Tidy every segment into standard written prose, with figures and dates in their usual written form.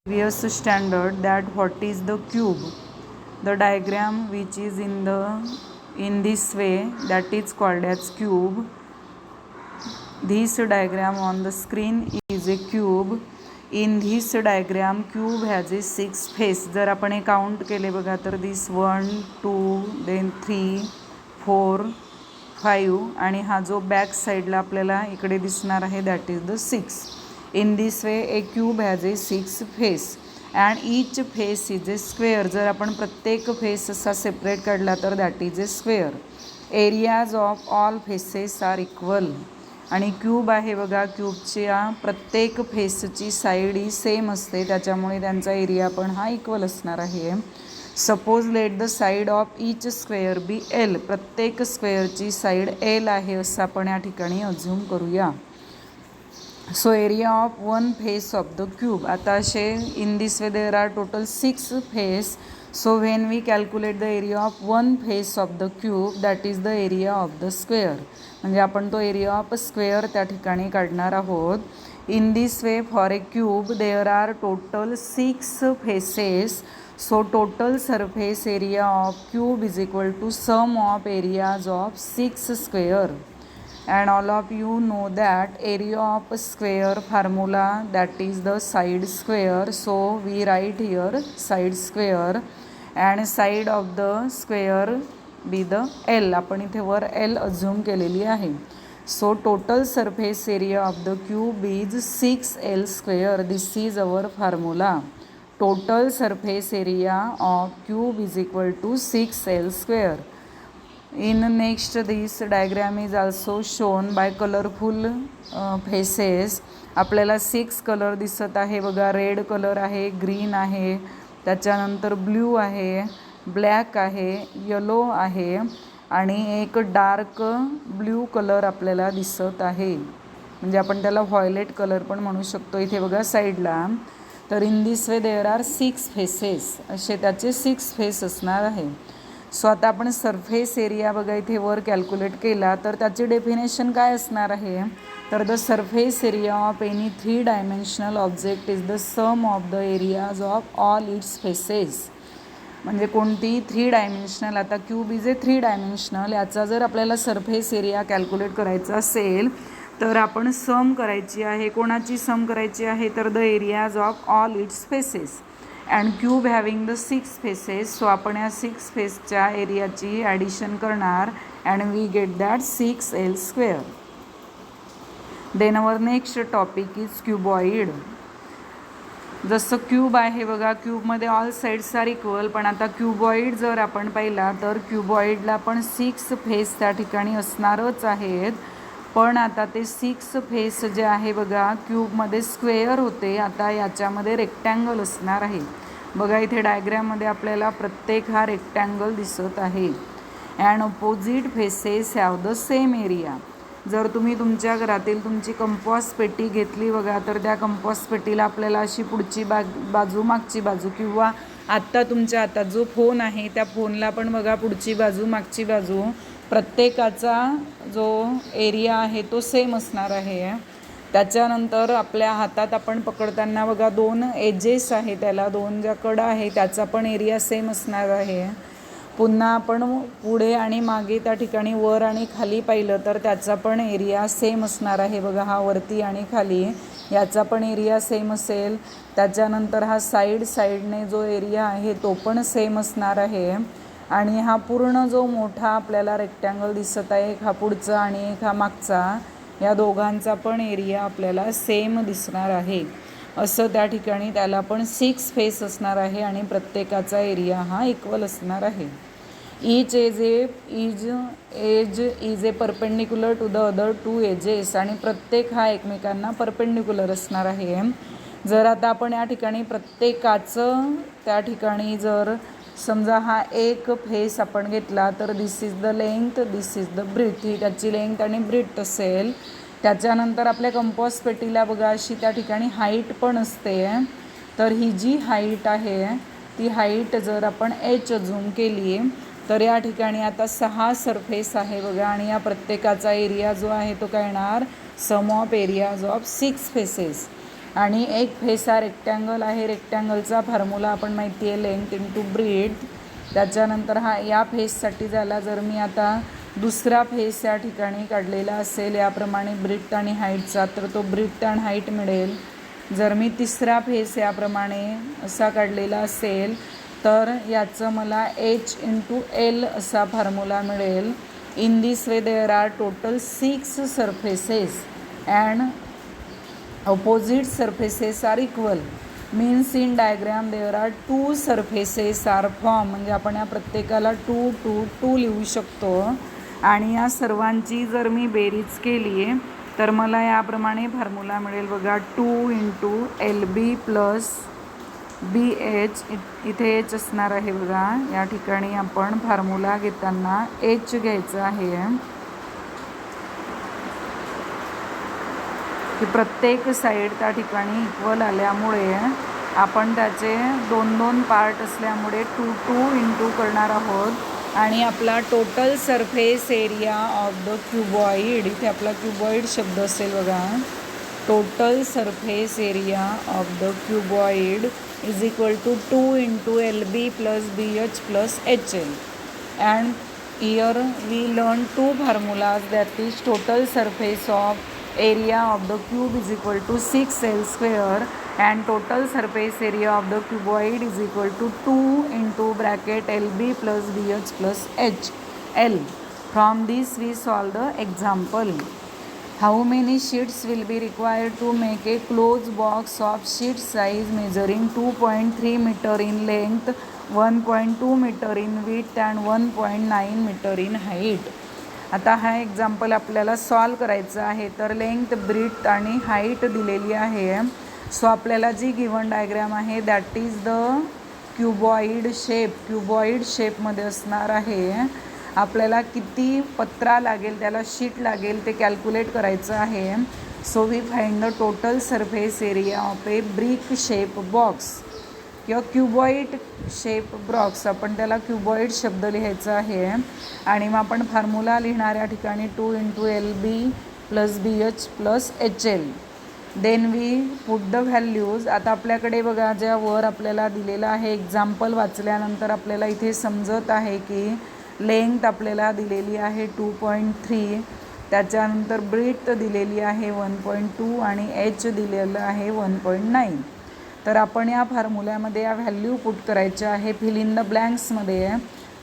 previous standard that what is the cube. The diagram which is in this way, that is called as cube. This diagram on the screen is a cube. In this diagram cube has a 6 face. जर आपण हे count केले बघा तर this 1 2 then 3 4 5 आणि हा जो back साईडला आपल्याला इकडे दिसणार आहे that is the 6. In this way a cube has a 6 face and each face is a square. जर आपण प्रत्येक फेस असा सेपरेट काढला तर that is a square. Areas of all faces are equal. आणि क्यूब आहे बघा, क्यूबच्या प्रत्येक फेसची साईड ही सेम असते, त्याच्यामुळे त्यांचा एरिया पण हा इक्वल असणार आहे. Suppose let the side of each square be L. प्रत्येक स्क्वेअरची साईड एल आहे असं आपण या ठिकाणी अज्युम करूया. So area of one face of the cube. आता असे in this way there are total 6 face. So when we calculate the area of one face of the cube that is the area of the square. म्हणजे आपण तो area of square त्या ठिकाणी काढणार आहोत. In this way for a cube there are total 6 faces. So total surface area of cube is equal to sum of areas of 6 square. And all of you know that area of square formula, that is the side square. So we write here side square and side of the square be the L. आपण इथे वर L assume केलेली आहे. So total surface area of the cube is 6L square. This is our formula. Total surface area of cube is equal to 6L square. In next this diagram is also shown by colorful faces. आपल्याला 6 colour दिसत आहे बघा. Red colour आहे, green आहे, त्याच्यानंतर blue आहे, black आहे, yellow आहे आणि एक डार्क ब्ल्यू कलर आपल्याला दिसत आहे. म्हणजे आपण त्याला व्हायलेट कलर पण म्हणू शकतो इथे बघा साईडला. तर in this way there are 6 faces. असे त्याचे 6 फेस असणार आहे. सो आता आपण सरफेस एरिया बघा इथे वर कॅल्क्युलेट केला तर त्याची डेफिनेशन काय असणार आहे. तर the surface area of any 3 dimensional object is the sum of the areas of all its faces. म्हणजे कोणती 3 डायमेन्शनल, आता क्यूब इज ए 3 डायमेन्शनल, याचा जर आपल्याला सरफेस एरिया कॅल्क्युलेट करायचा असेल तर आपण सम करायची आहे. कोणाची सम करायची आहे तर the areas of all its faces. And cube having the 6 faces. So आपण या 6 फेसच्या एरियाची ॲडिशन करणार and we get that 6L square. Then our next topic is cuboid. जसं क्यूब आहे बघा, क्यूबमध्ये ऑल साईड्स आर इक्वल, पण आता क्युबॉइड जर आपण पाहिला तर क्युबॉइडला पण 6 फेस त्या ठिकाणी असणारच आहेत. पण आता ते 6 फेस जे आहे बघा, क्यूबमध्ये स्क्वेअर होते, आता याच्यामध्ये रेक्टँगल असणार आहे. बघा इथे डायग्राममध्ये आपल्याला प्रत्येक हा रेक्टँगल दिसत आहे. And opposite faces have the same area. जर तुम्ही तुमच्या घरातील तुमची कंपॉस पेटी घेतली बघा तर त्या कंपॉस पेटीला आपल्याला अशी पुढची बाजू मागची बाजू, किंवा आत्ता तुमच्या हातात जो फोन आहे त्या फोनला पण बघा पुढची बाजू मागची बाजू, प्रत्येकाचा जो एरिया आहे तो सेम असणार आहे. त्याच्यानंतर आपल्या हातात आपण पकडताना बघा 2 एजेस आहे, त्याला 2 ज्या कडा आहे त्याचा पण एरिया सेम असणार आहे. पुन्हा आपण पुढे आणि मागे त्या ठिकाणी वर आणि खाली पाहिलं तर त्याचा पण एरिया सेम असणार आहे. बघा हा वरती आणि खाली याचा पण एरिया सेम असेल. त्याच्यानंतर हा साईडने जो एरिया आहे तो पण सेम असणार आहे. आणि हा पूर्ण जो मोठा आपल्याला रेक्टँगल दिसत आहे, एक हा पुढचा आणि एक हा मागचा, या दोघांचा पण एरिया आपल्याला सेम दिसणार आहे. असं त्या ठिकाणी त्याला पण 6 फेस असणार आहे आणि प्रत्येकाचा एरिया हा इक्वल असणार आहे. Each edge is a perpendicular to the other 2 edges. आणि प्रत्येक हा एकमेकांना परपेंडिक्युलर असणार आहे. जर आता आपण या ठिकाणी प्रत्येकाचं त्या ठिकाणी जर समजा हा एक फेस आपण घेतला तर this is the length, this is the breadth, ही त्याची लेंथ आणि ब्रीथ असेल. त्याच्यानंतर आपल्या कंपॉस पेटीला बघा अशी त्या ठिकाणी हाईट पण असते. तर ही जी हाईट आहे ती हाईट जर आपण h झूम केली तर या ठिकाणी आता 6 सरफेस आहे बघा, आणि या प्रत्येकाचा एरिया जो आहे तो काय येणार, सम ऑफ एरियाज ऑफ 6 फेसेस. आणि एक फेस हा रेक्टँगल आहे. रेक्टँगलचा फॉर्म्युला आपण माहिती आहे लेंथ इंटू ब्रीथ. त्याच्यानंतर या फेससाठी झाला. जर मी आता दुसरा फेस या ठिकाणी काढलेला असेल याप्रमाणे ब्रीथ आणि हाईटचा, तर तो ब्रीथ अँड हाईट मिळेल. जर मी तिसरा फेस याप्रमाणे असा काढलेला असेल तर याचं मला H इंटू L असा फॉर्म्युला मिळेल. In this way there are total 6 surfaces and opposite surfaces are equal. Means in diagram there are 2 surfaces are form. म्हणजे आपण या प्रत्येकाला 2 2 2 लिहू शकतो. आणि या सर्वांची जर मी बेरीज केली तर मला याप्रमाणे फॉर्म्युला मिळेल बघा. 2 इंटू LB प्लस BH. इथे H असणार आहे बघा. या ठिकाणी आपण फॉर्म्युला घेताना H घ्यायचं आहे की प्रत्येक साईड त्या ठिकाणी इक्वल आल्यामुळे आपण त्याचे 2-2 पार्ट असल्यामुळे 2 2 इंटू करणार आहोत. आणि आपला total surface area of the cuboid, इथे आपला क्युबॉइड शब्द असेल बघा. Total surface area of the cuboid is equal to 2 into LB plus BH plus HL. And here we learn 2 formulas, that is total surface of area of the cube is equal to 6L square and total surface area of the cuboid is equal to 2 into bracket LB plus BH plus HL. From this we solve the example. How many sheets will be required to make a closed box of sheet size measuring 2.3 meter in length, 1.2 meter in width and 1.9 meter in height. आता हा example आपल्याला solve करायचा आहे. तर length, breath आणि height दिलेली आहे. So आपल्याला जी गिवन डायग्राम आहे that is the cuboid shape. Cuboid शेपमध्ये असणार आहे. आपल्याला किती पत्रा लागेल, त्याला शीट लागेल ते कॅल्क्युलेट करायचं आहे. So we find the total surface area of a brick shape box किंवा क्युबॉइड शेप बॉक्स. आपण त्याला क्युबॉइड शब्द लिहायचा आहे. आणि मग आपण फॉर्म्युला लिहिणार या ठिकाणी 2 into LB plus BH plus HL. Then we put the values. आता आपल्याकडे बघा ज्या वर आपल्याला दिलेलं आहे एक्झाम्पल वाचल्यानंतर आपल्याला इथे समजत आहे की लेंथ आपल्याला दिलेली आहे 2.3, त्याच्यानंतर ब्रीथ दिलेली आहे 1.2 आणि H दिलेलं आहे 1.9. तर आपण या फॉर्म्युल्यामध्ये या व्हॅल्यू पुट करायच्या आहे. फिल इन द ब्लँक्समध्ये.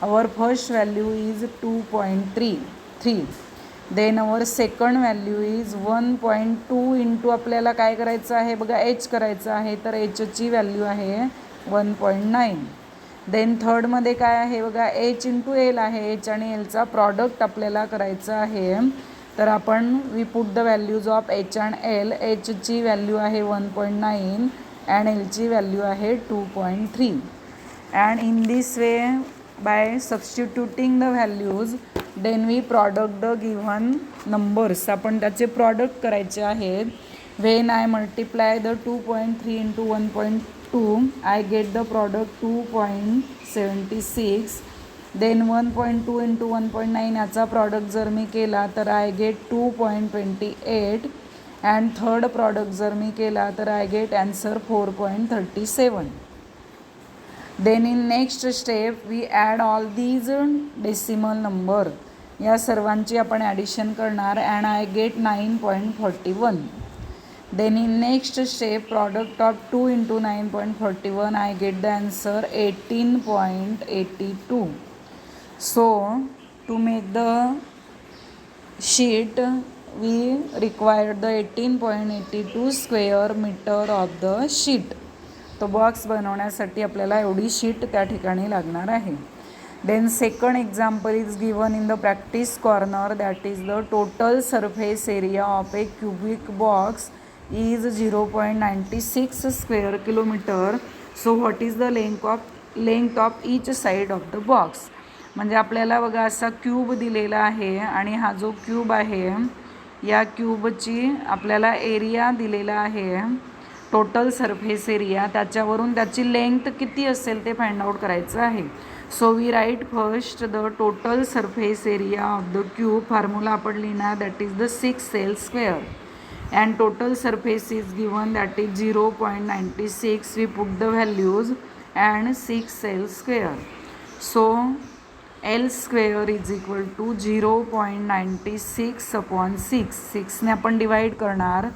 Our first value is 2.3. Then our second value is 1.2 into आपल्याला काय करायचं आहे बघा H करायचं आहे. तर Hची व्हॅल्यू आहे 1.9. देन थर्डमध्ये काय आहे बघा H इंटू L आहे. H आणि Lचा प्रॉडक्ट आपल्याला करायचं आहे. तर आपण we put the values of H and L. Hची व्हॅल्यू आहे 1.9 and Lची व्हॅल्यू आहे 2.3. and in this way by substituting the values then we product the given numbers. आपण त्याचे प्रॉडक्ट करायचे आहेत. when I multiply the 2.3 into 1.2 I get the product 2.76. then 1.2 into 1.9 याचा product जर मी केला तर I get 2.28. And third product जर मी केला तर I get answer 4.37. Then in next step we add all these decimal number. या सर्वांची आपण ॲडिशन करणार and I get 9.41. Then in next step product of 2 into 9.41 I get the answer 18.82. So to make the sheet we required the 18.82 square meter of the sheet. तो box बनवण्यासाठी आपल्याला एवढी sheet त्या ठिकाणी लागणार आहे. Then second example is given in the practice corner, that is the total surface area of a cubic box is 0.96 square kilometre. So what is the length of each side of the box. म्हणजे आपल्याला बघा असा cube दिलेला आहे आणि हा जो cube आहे या क्यूबची आपल्याला एरिया दिलेला आहे, टोटल सरफेस एरिया. त्याच्यावरून त्याची लेंथ किती असेल ते फाइंड आउट करायचं आहे. So we write first the total surface area of the cube. Formula आपण लिहिणार that is the 6L square. and total surface is given, that is 0.96. We put the values and 6 L square. So L square is equal to 0.96 upon 6. 6 ने आपण divide करणार.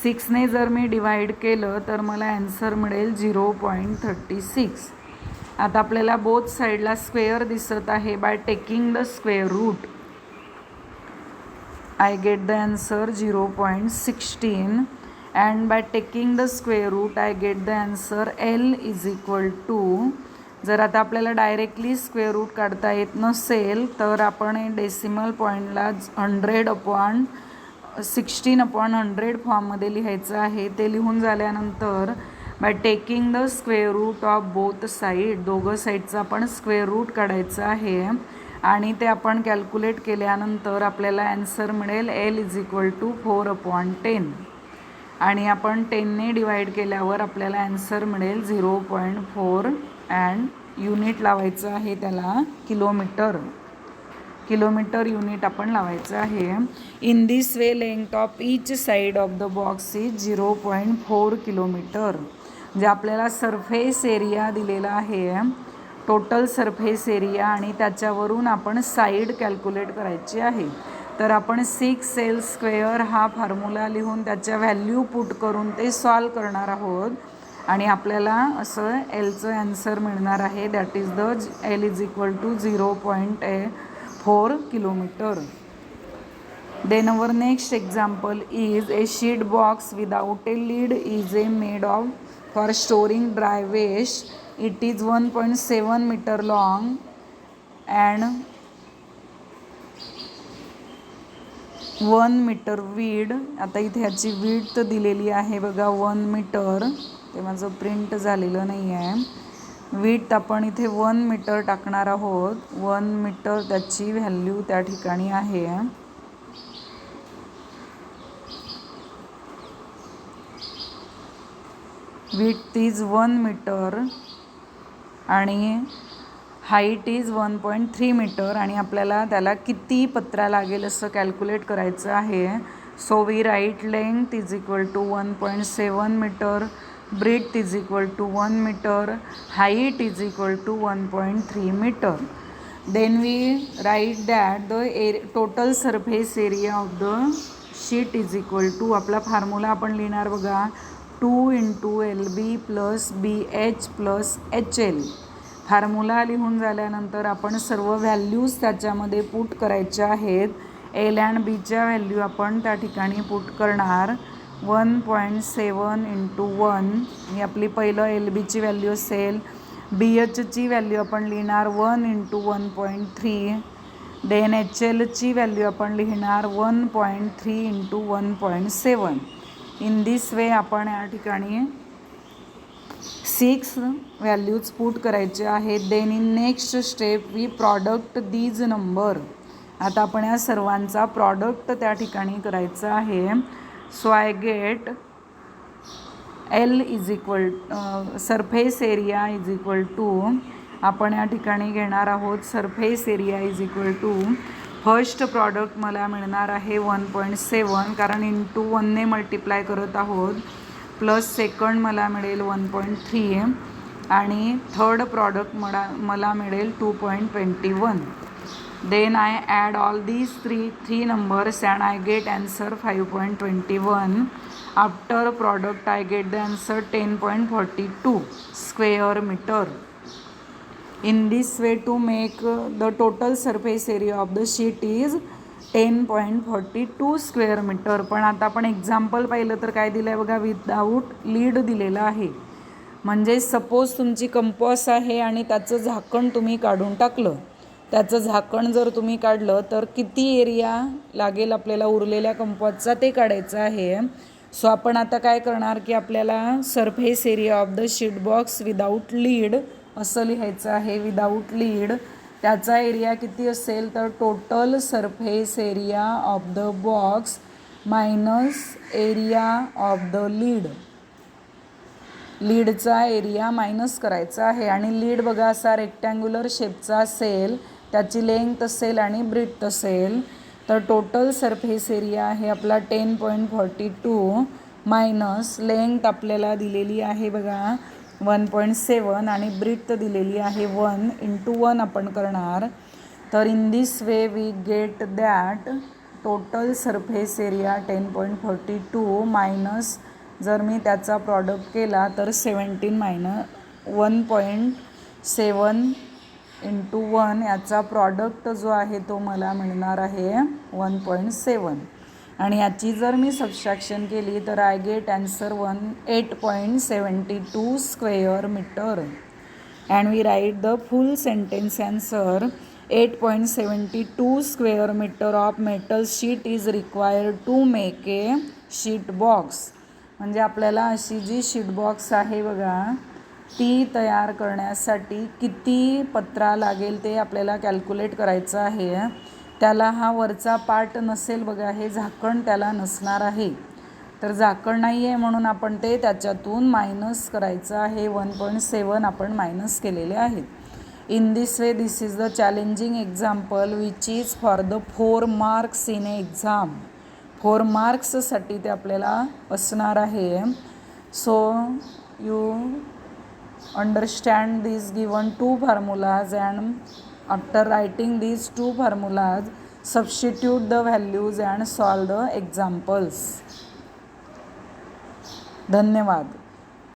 6 ने जर मी divide केलं तर मला आन्सर मिळेल 0.36. आता आपल्याला बोथ साईडला स्क्वेअर दिसत आहे. By taking the square root I get the answer 0.16, and by taking the square root I get the answer L is equal to, जर आता आपल्याला डायरेक्टली स्क्वेअर रूट काढता येत नसेल तर आपण डेसिमल पॉईंटला 100/16/100 फॉर्ममध्ये लिहायचं आहे. ते लिहून झाल्यानंतर by taking the square root of both side, दोघं साईडचं आपण स्क्वेअर रूट काढायचं आहे आणि ते आपण कॅल्क्युलेट केल्यानंतर आपल्याला आन्सर मिळेल L इज इक्वल टू 4/10, आणि आपण 10ने डिवाइड केल्यावर आपल्याला आन्सर मिळेल 0.4 अँड युनिट लावायचं आहे त्याला किलोमीटर युनिट आपण लावायचं आहे. In this way length of each side of the box is 0.4 kilometre. म्हणजे आपल्याला सरफेस एरिया दिलेला आहे, टोटल सरफेस एरिया, आणि त्याच्यावरून आपण साईड कॅल्क्युलेट करायची आहे. तर आपण 6 L स्क्वेअर हा फॉर्म्युला लिहून त्याच्या व्हॅल्यू पुट करून ते सॉल्व करणार आहोत आणि आपल्याला असं Lचं आन्सर मिळणार आहे. That is the L is equal to 0.4 kilometre. Then our next example is a sheet box without a lid is made of for storing dry waste. It is 1.7 meter long and 1 meter width. आता इथे ह्याची width दिलेली आहे बघा 1 metre. ते माझं print झालेलं नाही आहे. width आपण इथे 1 मीटर टाकणार आहोत. 1 मीटर त्याची व्हॅल्यू त्या ठिकाणी आहे. width is 1 मीटर आणि हाईट इज 1.3 मीटर, आणि आपल्याला त्याला किती पत्रा लागेल असं कॅल्क्युलेट करायचं आहे. So we write length is equal to 1.7 metre, breadth is equal to 1 metre, height is equal to 1.3 metre. Then we write that the total surface area of the sheet is equal to, आपला formula आपण लिहिणार बघा 2 × LB + BH + HL. Formula लिहून झाल्यानंतर आपण सर्व values त्याच्यामध्ये put करायच्या आहेत. L अँड Bच्या व्हॅल्यू आपण त्या ठिकाणी पुट करणार. 1.7 × 1 ही आपली पहिलं LBची व्हॅल्यू असेल. BHची व्हॅल्यू आपण लिहिणार 1 × 1.3. देन HLची व्हॅल्यू आपण लिहिणार 1.3 × 1.7. इन दिस वे आपण या ठिकाणी 6 व्हॅल्यूज पुट करायचे आहेत. Then in next step we product these number. आता आपण या सर्वांचा प्रॉडक्ट त्या ठिकाणी करायचा आहे. So I get L is equal surface area is equal to, आपण या ठिकाणी घेणार आहोत surface area is equal to, first product मला मिळणार आहे 1.7 कारण इंटू 1ने मल्टिप्लाय करत आहोत, प्लस सेकंड मला मिळेल 1.3 आणि थर्ड प्रॉडक्ट मला मिळेल 2.21. Then I add all these three numbers and I get answer 5.21. After product I get the answer 10.42 square metre. In this way to make the total surface area of the sheet is 10.42 square metre. पण आता आपण example पाहिलं तर काय दिलं आहे बघा, without lid दिलेलं आहे. म्हणजे सपोज तुमची कंपॉस आहे आणि त्याचं झाकण तुम्ही काढून टाकलं, त्याचं झाकण जर तुम्ही काढलं तर किती एरिया लागेल आपल्याला उरलेल्या कंपॉसचा ते काढायचं आहे. सो आपण आता काय करणार की आपल्याला surface area of the sheet box without lid असं लिहायचं आहे. विदाऊट लीड त्याचा एरिया किती असेल तर total surface area of the box minus area of the lid. लीडचा एरिया मायनस करायचा आहे. आणि लीड बघा असा रेक्टँग्युलर शेपचा असेल, त्याची लेंथ असेल आणि ब्रीथ असेल. तर टोटल सरफेस एरिया आहे आपला 10.42 मायनस लेंथ आपल्याला दिलेली आहे बघा 1.7 आणि ब्रीथ दिलेली आहे 1 इंटू 1 आपण करणार. तर in this way we get that total surface area 10.42 minus जर मी त्याचा प्रॉडक्ट केला तर 17 मायनस 1.7 इंटू 1 याचा प्रॉडक्ट जो आहे तो मला मिळणार आहे 1.7 आणि याची जर मी सबस्ट्रॅक्शन केली तर I get answer 8.72 square metre. And we write the full sentence answer 8.72 square metre of metal sheet is required to make a sheet box. म्हणजे आपल्याला अशी जी शीट बॉक्स आहे बघा ती तयार करण्यासाठी किती पत्रा लागेल ते आपल्याला कॅल्क्युलेट करायचं आहे. त्याला हा वरचा पार्ट नसेल बघा, हे झाकण त्याला नसणार आहे. तर झाकण नाही आहे म्हणून आपण ते त्याच्यातून मायनस करायचं आहे. 1.7 आपण मायनस केलेले आहेत. In this way this is the challenging example which is for the 4 marks in A exam. 4 मार्क्ससाठी ते आपल्याला असणार आहे. So you understand these given two formulas and after writing these two formulas substitute the values and solve the examples. धन्यवाद.